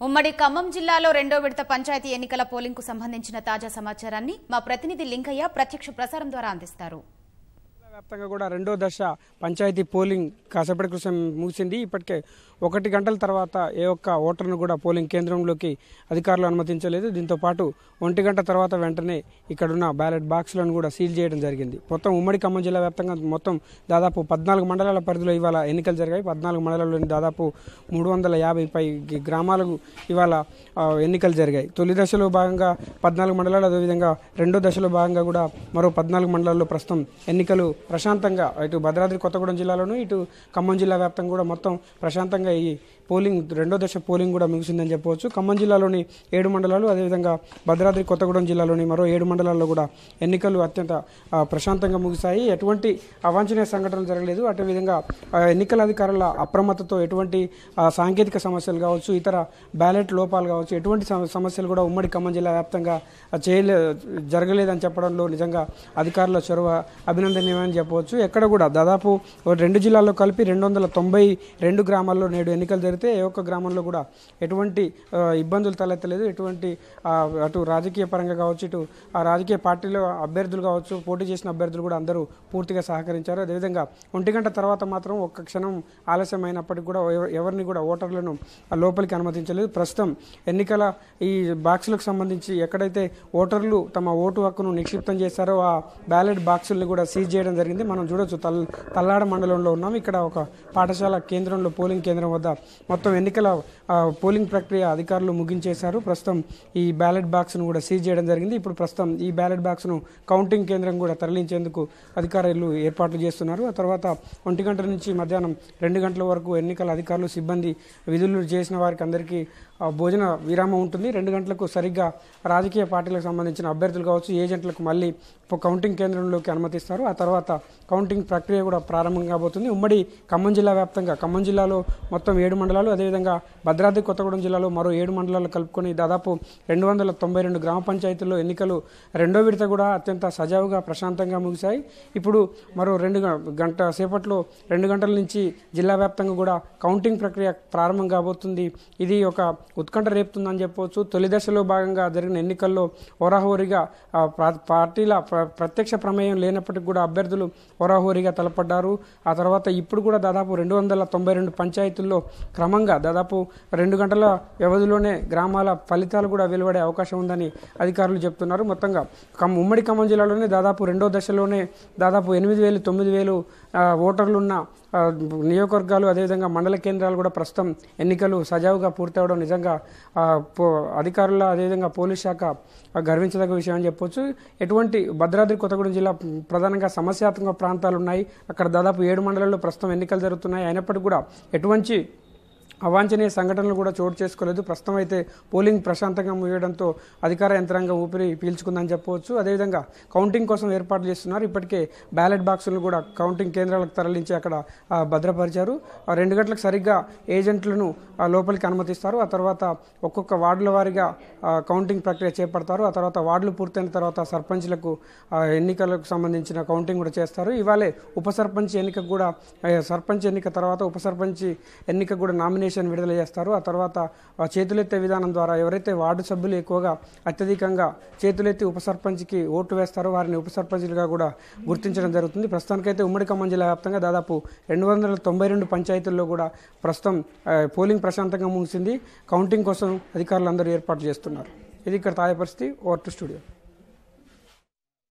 ఉమ్మడి ఖమ్మం జిల్లాలో రెండో విడత పంచాయతీ ఎన్నికల పోలింగ్ కు సంబంధించిన తాజా సమాచారాన్ని మా ప్రతినిధి లింకయ్య ప్రత్యక్ష ప్రసారం ద్వారా అందిస్తారు. వ్యాప్తంగా కూడా రెండో దశ పంచాయతీ పోలింగ్ కాసేపటి క్రితం ముగిసింది. ఇప్పటికే 1 గంటల తర్వాత ఏ ఒక్క ఓటర్ను కూడా పోలింగ్ కేంద్రంలోకి అధికారులు అనుమతించలేదు. దీంతో పాటు 1 గంట తర్వాత వెంటనే ఇక్కడున్న బ్యాలెట్ బాక్సులను కూడా సీల్ చేయడం జరిగింది. మొత్తం ఉమ్మడి ఖమ్మం జిల్లా వ్యాప్తంగా మొత్తం దాదాపు 14 మండలాల పరిధిలో ఇవాళ ఎన్నికలు జరిగాయి. 14 మండలాల్లోని దాదాపు 350 పై గ్రామాలకు ఇవాళ ఎన్నికలు జరిగాయి. తొలి దశలో భాగంగా 14 మండలాలు, అదేవిధంగా రెండో దశలో భాగంగా కూడా మరో 14 మండలాల్లో ప్రస్తుతం ఎన్నికలు ప్రశాంతంగా ఇటు భద్రాద్రి కొత్తగూడెం జిల్లాలోను ఇటు ఖమ్మం జిల్లా వ్యాప్తంగా కూడా మొత్తం ప్రశాంతంగా ఈ పోలింగ్ రెండో దశ పోలింగ్ కూడా ముగిసిందని చెప్పవచ్చు. ఖమ్మం జిల్లాలోని 7 మండలాలు, అదేవిధంగా భద్రాద్రి కొత్తగూడెం జిల్లాలోని మరో 7 మండలాల్లో కూడా ఎన్నికలు అత్యంత ప్రశాంతంగా ముగిశాయి. ఎటువంటి అవాంఛనీయ సంఘటనలు జరగలేదు. అదేవిధంగా ఎన్నికల అధికారుల అప్రమత్తతో ఎటువంటి సాంకేతిక సమస్యలు కావచ్చు, ఇతర బ్యాలెట్ లోపాలు కావచ్చు, ఎటువంటి సమస్యలు కూడా ఉమ్మడి ఖమ్మం జిల్లా వ్యాప్తంగా జరగలేదని చెప్పడంలో నిజంగా అధికారుల చొరవ అభినందనీయమని చెప్పవచ్చు. ఎక్కడ కూడా దాదాపు 2 జిల్లాల్లో కలిపి 292 గ్రామాల్లో నేడు ఎన్నికలు జరిగితే ఏ ఒక్క గ్రామంలో కూడా ఎటువంటి ఇబ్బందులు తలెత్తలేదు. ఎటువంటి అటు రాజకీయ పరంగా కావచ్చు, ఇటు ఆ రాజకీయ పార్టీలో అభ్యర్థులు కావచ్చు, పోటీ చేసిన అభ్యర్థులు కూడా అందరూ పూర్తిగా సహకరించారు. అదేవిధంగా 1 గంట తర్వాత మాత్రం ఒక్క క్షణం ఆలస్యమైనప్పటికీ కూడా ఎవరిని కూడా ఓటర్లను లోపలికి అనుమతించలేదు. ప్రస్తుతం ఎన్నికల ఈ బాక్సులకు సంబంధించి ఎక్కడైతే ఓటర్లు తమ ఓటు హక్కును నిక్షిప్తం చేశారో ఆ బ్యాలెట్ బాక్సుల్ని కూడా సీజ్ చేయడం జరిగింది. మనం చూడొచ్చు, తల్లాడ మండలంలో ఉన్నాం. ఇక్కడ ఒక పాఠశాల కేంద్రంలో పోలింగ్ కేంద్రం వద్ద మొత్తం ఎన్నికల పోలింగ్ ప్రక్రియ అధికారులు ముగించేశారు. ప్రస్తుతం ఈ బ్యాలెట్ బాక్స్ను కూడా సీజ్ చేయడం జరిగింది. ఇప్పుడు ప్రస్తుతం ఈ బ్యాలెట్ బాక్స్ను కౌంటింగ్ కేంద్రం కూడా తరలించేందుకు అధికారులు ఏర్పాట్లు చేస్తున్నారు. ఆ తర్వాత 1 గంట నుంచి మధ్యాహ్నం 2 గంటల వరకు ఎన్నికల అధికారులు సిబ్బంది విధులు చేసిన వారికి అందరికీ భోజన విరామం ఉంటుంది. 2 గంటలకు సరిగ్గా రాజకీయ పార్టీలకు సంబంధించిన అభ్యర్థులు కావచ్చు, ఏజెంట్లకు మళ్ళీ కౌంటింగ్ కేంద్రంలోకి అనుమతిస్తారు. ఆ తర్వాత కౌంటింగ్ ప్రక్రియ కూడా ప్రారంభం కాబోతుంది. ఉమ్మడి ఖమ్మం జిల్లా వ్యాప్తంగా ఖమ్మం జిల్లాలో మొత్తం 7 మండలాలు, అదేవిధంగా భద్రాద్రి కొత్తగూడెం జిల్లాలో మరో 7 మండలాలు కలుపుకొని దాదాపు 292 గ్రామ పంచాయతీల్లో ఎన్నికలు రెండో విడత కూడా అత్యంత సజావుగా ప్రశాంతంగా ముగిశాయి. ఇప్పుడు మరో 2 గంట సేపట్లో 2 గంటల నుంచి జిల్లా వ్యాప్తంగా కూడా కౌంటింగ్ ప్రక్రియ ప్రారంభం కాబోతుంది. ఇది ఒక ఉత్కంఠ రేపుతుందని చెప్పవచ్చు. తొలి దశలో భాగంగా జరిగిన ఎన్నికల్లో హోరాహోరీగా పార్టీల ప్రత్యక్ష ప్రమేయం లేనప్పటికీ కూడా అభ్యర్థులు హోరాహోరీగా తలపడ్డారు. ఆ తర్వాత ఇప్పుడు కూడా దాదాపు 292 పంచాయతీల్లో క్రమంగా దాదాపు 2 గంటల వ్యవధిలోనే గ్రామాల ఫలితాలు కూడా వెలువడే అవకాశం ఉందని అధికారులు చెప్తున్నారు. మొత్తంగా ఉమ్మడి ఖమ్మం జిల్లాలోనే దాదాపు రెండో దశలోనే దాదాపు 8,000 9,000 ఓటర్లున్న నియోజకవర్గాలు, అదేవిధంగా మండల కేంద్రాలు కూడా ప్రస్తుతం ఎన్నికలు సజావుగా పూర్తవడం నిజంగా అధికారుల అదేవిధంగా పోలీస్ శాఖ గర్వించదగ్గ విషయం అని చెప్పొచ్చు. ఎటువంటి భద్రాద్రి కొత్తగూడెం జిల్లా ప్రధానంగా సమస్యాత్మక ప్రాంతాలు ఉన్నాయి. అక్కడ దాదాపు 7 మండలాల్లో ప్రస్తుతం ఎన్నికలు జరుగుతున్నాయి. అయినప్పటికీ కూడా ఎటువంటి అవాంఛనీయ సంఘటనలు కూడా చోటు చేసుకోలేదు. ప్రస్తుతం అయితే పోలింగ్ ప్రశాంతంగా ముగియడంతో అధికార యంత్రాంగం ఊపిరి పీల్చుకుందని చెప్పవచ్చు. అదేవిధంగా కౌంటింగ్ కోసం ఏర్పాట్లు చేస్తున్నారు. ఇప్పటికే బ్యాలెట్ బాక్సులను కూడా కౌంటింగ్ కేంద్రాలకు తరలించి అక్కడ భద్రపరిచారు. 2 గంటలకు సరిగ్గా ఏజెంట్లను లోపలికి అనుమతిస్తారు. ఆ తర్వాత ఒక్కొక్క వార్డుల వారీగా కౌంటింగ్ ప్రక్రియ చేపడతారు. ఆ తర్వాత వార్డులు పూర్తయిన తర్వాత సర్పంచ్లకు ఎన్నికలకు సంబంధించిన కౌంటింగ్ కూడా చేస్తారు. ఇవాళే ఉప సర్పంచ్ ఎన్నిక కూడా, సర్పంచ్ ఎన్నిక తర్వాత ఉప సర్పంచ్ ఎన్నిక కూడా నామినేషన్ విడుదల చేస్తారు. ఆ తర్వాత చేతులెత్తే విధానం ద్వారా ఎవరైతే వార్డు సభ్యులు ఎక్కువగా అత్యధికంగా చేతులెత్తి ఉప సర్పంచ్కి ఓటు వేస్తారో వారిని ఉప సర్పంచ్లుగా కూడా గుర్తించడం జరుగుతుంది. ప్రస్తుతానికైతే ఉమ్మడి ఖమ్మం జిల్లా వ్యాప్తంగా దాదాపు 292 పంచాయతీల్లో కూడా ప్రస్తుతం పోలింగ్ ప్రశాంతంగా ముగిసింది. కౌంటింగ్ కోసం అధికారులు అందరూ ఏర్పాటు చేస్తున్నారు. ఇది ఇక్కడ తాజా పరిస్థితి. Over to studio.